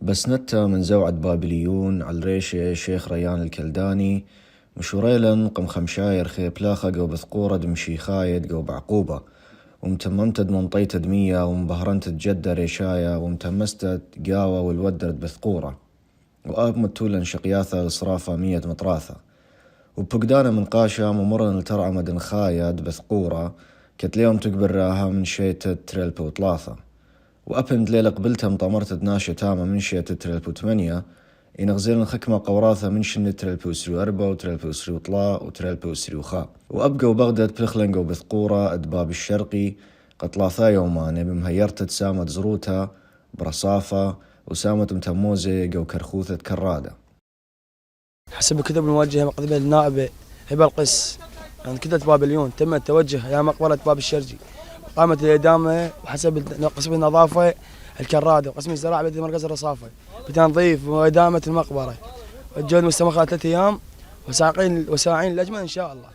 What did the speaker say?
بسنتة من زوعة بابليون على الريشة شيخ ريان الكلداني مشوريلا قم خمشاير خيبلاخة قو بثقورة دمشي خايد قو بعقوبة ومتممتد منطيت دمية ومبهرنتد جدة ريشاية ومتمستد قاوة والودرد بثقورة وآب متولا شقياثة لصرافة 100 مطراثة وبقدانة من قاشة ممرن الترعى مدن خايد بثقورة كتليوم تقبل راها من شيتة تريلبو وطلاثة وأبند ليلة قبلتها مطامرت دناشة تامة من شيتة تريلبو 8 ينغزيلن خكمة قوراثة من شنة تريلبو سريو 4 وتريلبو سريو طلاء وتريلبو سريو خاء وأبقى وبغداد بلخلنقو بثقورة أدباب الشرقي قطلاثا يوماني بمهيرتة سامة زروتها برصافة وسامة متموزة قو كرخوثة كرادة. حسب كتب الموجهة مقدمة النائب هبة القس يعني كتبت بابليون تم التوجه إلى مقبرة باب الشرجي وقامت الإدامة وحسب قسم النظافة الكرادة وقسم الزراعة بدأ مركز الرصافة بتنظيف وإدامة المقبرة. الجهد مستمر 3 أيام وساعين الأجمل إن شاء الله.